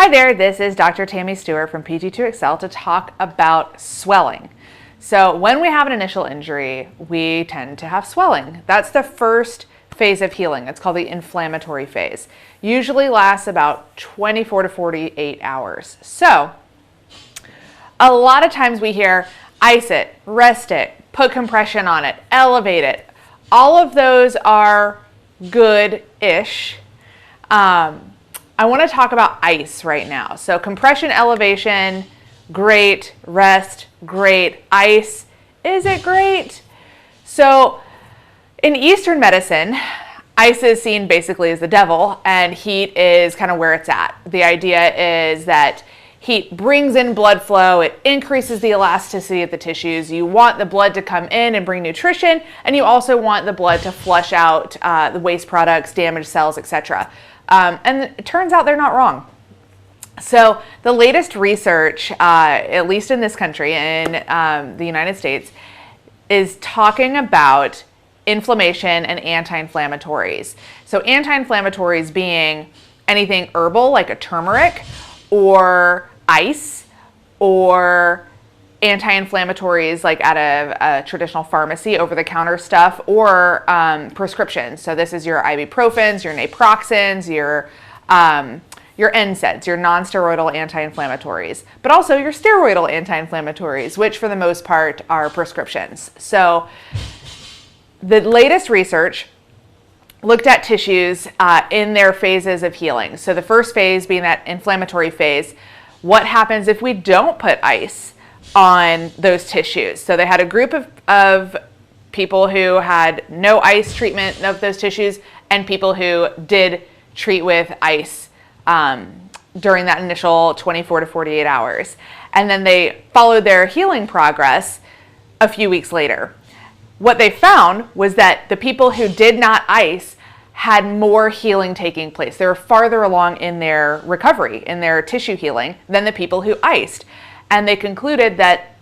Hi there, this is Dr. Tammi Stewart from PT2Excel to talk about swelling. So when we have an initial injury, we tend to have swelling. That's the first phase of healing. It's called the inflammatory phase. Usually lasts about 24 to 48 hours. So a lot of times we hear ice it, rest it, put compression on it, elevate it. All of those are good-ish. I want to talk about ice right now. So compression, elevation, great. Rest, great. Ice, is it great? So in Eastern medicine, ice is seen basically as the devil, and heat is kind of where it's at. The idea is that heat brings in blood flow, it increases the elasticity of the tissues. You want the blood to come in and bring nutrition, and you also want the blood to flush out the waste products, damaged cells, etc. And it turns out they're not wrong. So the latest research, at least in this country, in the United States, is talking about inflammation and anti-inflammatories. So anti-inflammatories being anything herbal like a turmeric or ice, or anti-inflammatories like at a traditional pharmacy, over-the-counter stuff, or prescriptions. So this is your ibuprofens, your naproxens, your NSAIDs, your non-steroidal anti-inflammatories, but also your steroidal anti-inflammatories, which for the most part are prescriptions. So the latest research looked at tissues in their phases of healing. So the first phase being that inflammatory phase. What happens if we don't put ice on those tissues? So they had a group of people who had no ice treatment of those tissues and people who did treat with ice during that initial 24 to 48 hours. And then they followed their healing progress a few weeks later. What they found was that the people who did not ice had more healing taking place. They were farther along in their recovery, in their tissue healing, than the people who iced. And they concluded that,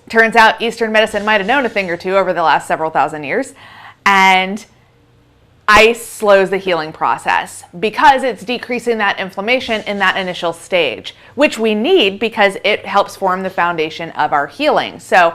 turns out Eastern medicine might have known a thing or two over the last several thousand years, and ice slows the healing process because it's decreasing that inflammation in that initial stage, which we need because it helps form the foundation of our healing. So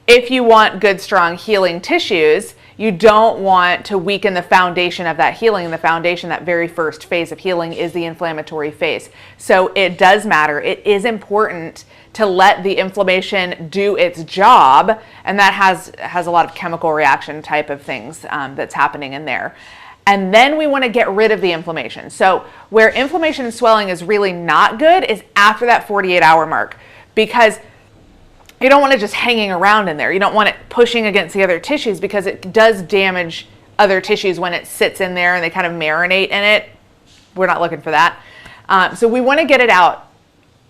if you want good, strong healing tissues, you don't want to weaken the foundation of that healing. The foundation, that very first phase of healing, is the inflammatory phase. So it does matter. It is important to let the inflammation do its job, and that has a lot of chemical reaction type of things that's happening in there. And then we want to get rid of the inflammation. So where inflammation and swelling is really not good is after that 48-hour mark, because you don't want it just hanging around in there. You don't want it pushing against the other tissues because it does damage other tissues when it sits in there and they kind of marinate in it. We're not looking for that. So we want to get it out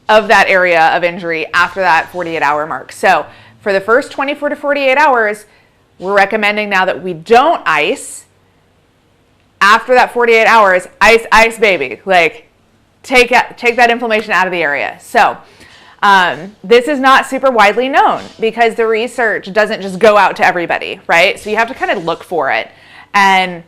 of that area of injury after that 48-hour mark. So for the first 24 to 48 hours, we're recommending now that we don't ice. After that 48 hours, ice baby. Like take that inflammation out of the area. So this is not super widely known because the research doesn't just go out to everybody, right? So you have to kind of look for it. And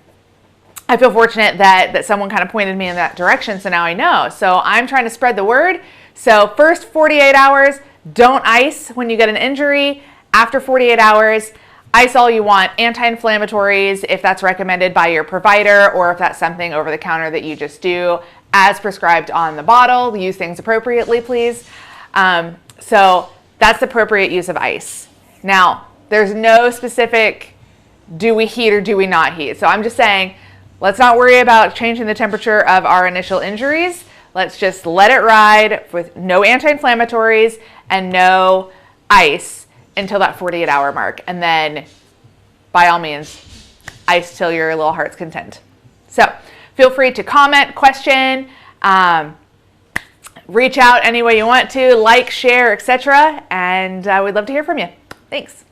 I feel fortunate that someone kind of pointed me in that direction, so now I know. So I'm trying to spread the word. So first 48 hours, don't ice when you get an injury. After 48 hours, ice all you want. Anti-inflammatories, if that's recommended by your provider, or if that's something over the counter that you just do as prescribed on the bottle. Use things appropriately, please. So that's the appropriate use of ice. Now, there's no specific, do we heat or do we not heat? So I'm just saying, let's not worry about changing the temperature of our initial injuries. Let's just let it ride with no anti-inflammatories and no ice until that 48-hour mark. And then, by all means, ice till your little heart's content. So feel free to comment, question, reach out any way you want to, like, share, etc. And I would love to hear from you. Thanks.